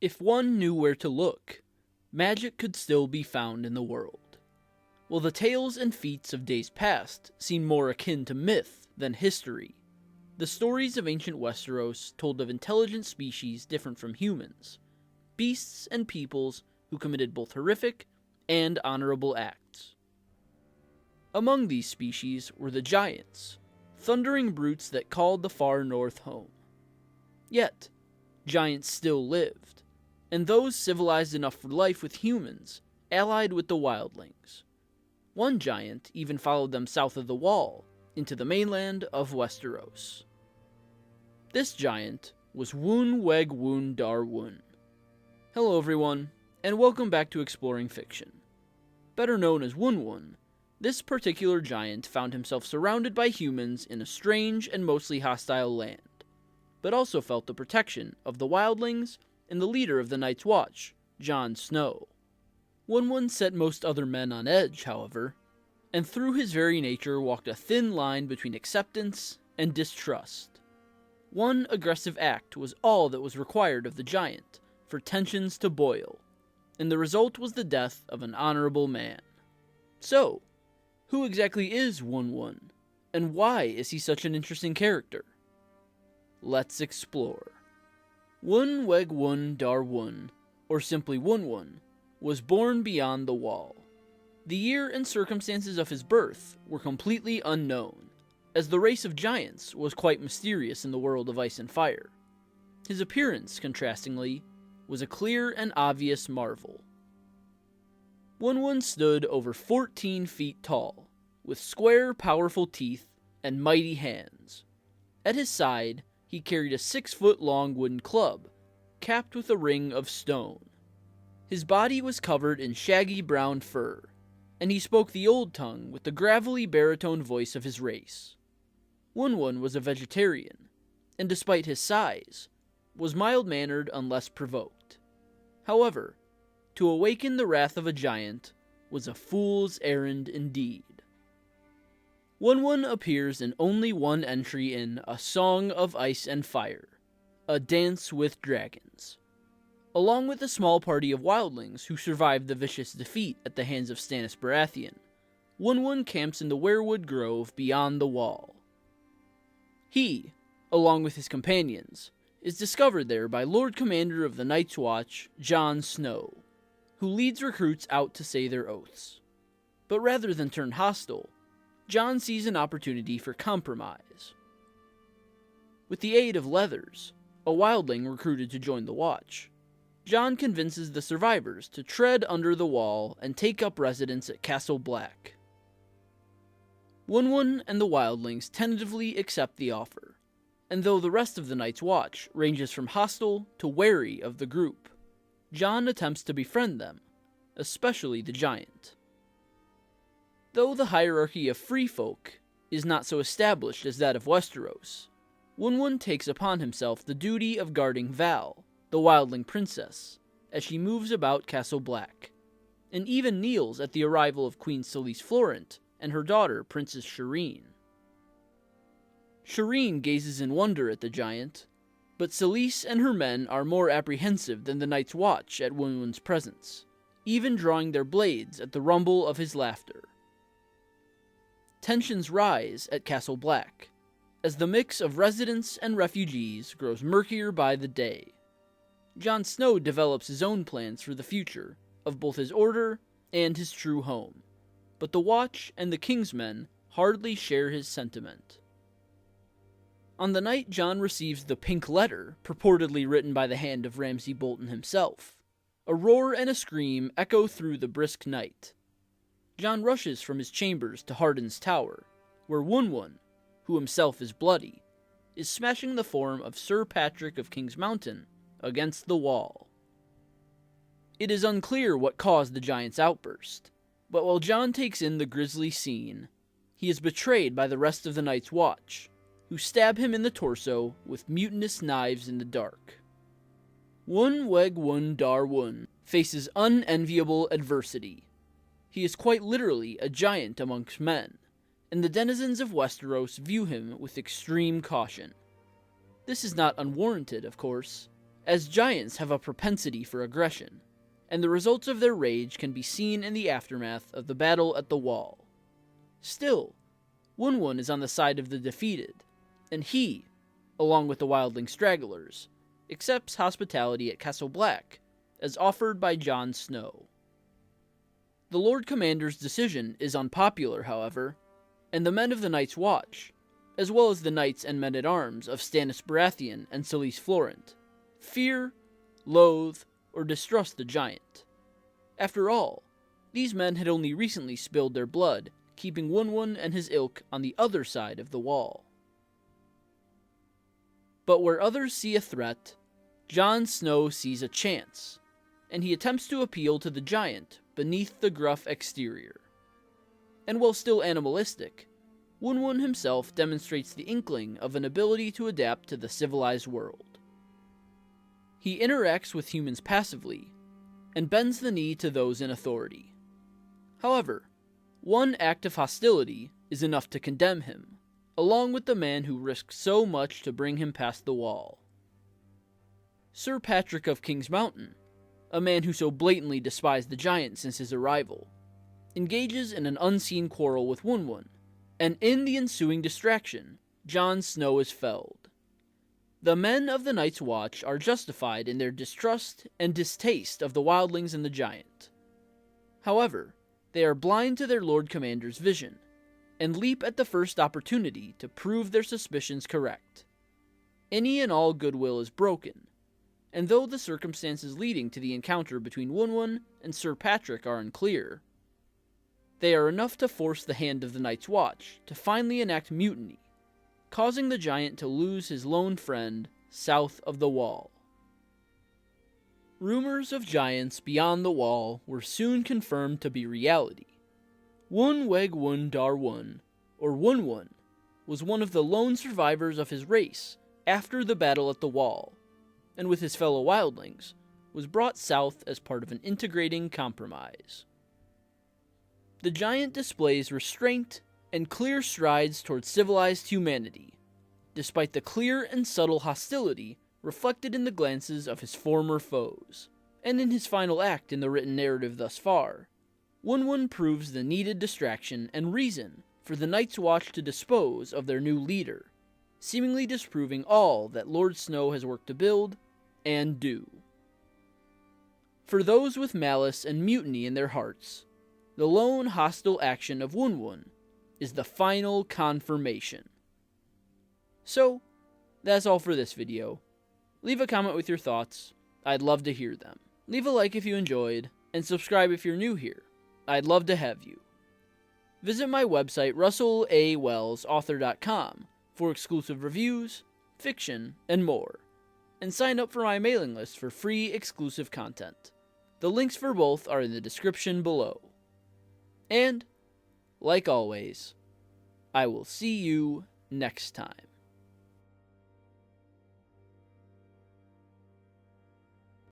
If one knew where to look, magic could still be found in the world. While the tales and feats of days past seem more akin to myth than history, the stories of ancient Westeros told of intelligent species different from humans, beasts and peoples who committed both horrific and honorable acts. Among these species were the giants, thundering brutes that called the far north home. Yet, giants still lived, and those civilized enough for life with humans allied with the wildlings. One giant even followed them south of the Wall, into the mainland of Westeros. This giant was Wun Wun. Hello everyone, and welcome back to Exploring Fiction. Better known as Wun Wun, this particular giant found himself surrounded by humans in a strange and mostly hostile land, but also felt the protection of the wildlings and the leader of the Night's Watch, Jon Snow. Wun Wun set most other men on edge, however, and through his very nature walked a thin line between acceptance and distrust. One aggressive act was all that was required of the giant for tensions to boil, and the result was the death of an honorable man. So, who exactly is Wun Wun, and why is he such an interesting character? Let's explore. Wun Wun, or simply Wun Wun, was born beyond the Wall. The year and circumstances of his birth were completely unknown, as the race of giants was quite mysterious in the world of ice and fire. His appearance, contrastingly, was a clear and obvious marvel. Wun Wun stood over 14 feet tall, with square, powerful teeth and mighty hands. At his side, he carried a 6-foot-long wooden club, capped with a ring of stone. His body was covered in shaggy brown fur, and he spoke the old tongue with the gravelly baritone voice of his race. Wun Wun was a vegetarian, and despite his size, was mild-mannered unless provoked. However, to awaken the wrath of a giant was a fool's errand indeed. Wun Wun appears in only one entry in A Song of Ice and Fire, A Dance with Dragons. Along with a small party of wildlings who survived the vicious defeat at the hands of Stannis Baratheon, Wun Wun camps in the Weirwood Grove beyond the Wall. He, along with his companions, is discovered there by Lord Commander of the Night's Watch, Jon Snow, who leads recruits out to say their oaths. But rather than turn hostile, Jon sees an opportunity for compromise. With the aid of Leathers, a wildling recruited to join the Watch, Jon convinces the survivors to tread under the wall and take up residence at Castle Black. Wun Wun and the wildlings tentatively accept the offer, and though the rest of the Night's Watch ranges from hostile to wary of the group, Jon attempts to befriend them, especially the giant. Though the hierarchy of free folk is not so established as that of Westeros, Wun Wun takes upon himself the duty of guarding Val, the wildling princess, as she moves about Castle Black, and even kneels at the arrival of Queen Selyse Florent and her daughter, Princess Shireen. Shireen gazes in wonder at the giant, but Selyse and her men are more apprehensive than the Night's Watch at Wun Wun's presence, even drawing their blades at the rumble of his laughter. Tensions rise at Castle Black, as the mix of residents and refugees grows murkier by the day. Jon Snow develops his own plans for the future of both his order and his true home, but the Watch and the King's Men hardly share his sentiment. On the night Jon receives the pink letter, purportedly written by the hand of Ramsay Bolton himself, a roar and a scream echo through the brisk night. Jon rushes from his chambers to Hardin's Tower, where Wun Wun, who himself is bloody, is smashing the form of Sir Patrick of King's Mountain against the wall. It is unclear what caused the giant's outburst, but while Jon takes in the grisly scene, he is betrayed by the rest of the Night's Watch, who stab him in the torso with mutinous knives in the dark. Wun Wun faces unenviable adversity. He is quite literally a giant amongst men, and the denizens of Westeros view him with extreme caution. This is not unwarranted, of course, as giants have a propensity for aggression, and the results of their rage can be seen in the aftermath of the battle at the Wall. Still, Wun Wun is on the side of the defeated, and he, along with the wildling stragglers, accepts hospitality at Castle Black, as offered by Jon Snow. The Lord Commander's decision is unpopular, however, and the men of the Night's Watch, as well as the knights and men-at-arms of Stannis Baratheon and Selyse Florent, fear, loathe, or distrust the giant. After all, these men had only recently spilled their blood, keeping Wun Wun and his ilk on the other side of the Wall. But where others see a threat, Jon Snow sees a chance, and he attempts to appeal to the giant beneath the gruff exterior. And while still animalistic, Wun Wun himself demonstrates the inkling of an ability to adapt to the civilized world. He interacts with humans passively, and bends the knee to those in authority. However, one act of hostility is enough to condemn him, along with the man who risked so much to bring him past the Wall. Sir Patrick of King's Mountain, a man who so blatantly despised the giant since his arrival, engages in an unseen quarrel with Wun Wun, and in the ensuing distraction, Jon Snow is felled. The men of the Night's Watch are justified in their distrust and distaste of the wildlings and the giant. However, they are blind to their Lord Commander's vision, and leap at the first opportunity to prove their suspicions correct. Any and all goodwill is broken, and though the circumstances leading to the encounter between Wun Wun and Sir Patrick are unclear, they are enough to force the hand of the Night's Watch to finally enact mutiny, causing the giant to lose his lone friend south of the Wall. Rumors of giants beyond the Wall were soon confirmed to be reality. Wun Weg Wun Dar Wun, or Wun Wun, was one of the lone survivors of his race after the battle at the Wall, and with his fellow wildlings, was brought south as part of an integrating compromise. The giant displays restraint and clear strides towards civilized humanity, despite the clear and subtle hostility reflected in the glances of his former foes. And in his final act in the written narrative thus far, Wun Wun proves the needed distraction and reason for the Night's Watch to dispose of their new leader, seemingly disproving all that Lord Snow has worked to build and do. For those with malice and mutiny in their hearts, the lone hostile action of Wun Wun is the final confirmation. So, that's all for this video. Leave a comment with your thoughts. I'd love to hear them. Leave a like if you enjoyed, and subscribe if you're new here. I'd love to have you. Visit my website, russellawellsauthor.com, for exclusive reviews, fiction, and more, and sign up for my mailing list for free exclusive content. The links for both are in the description below. And, like always, I will see you next time.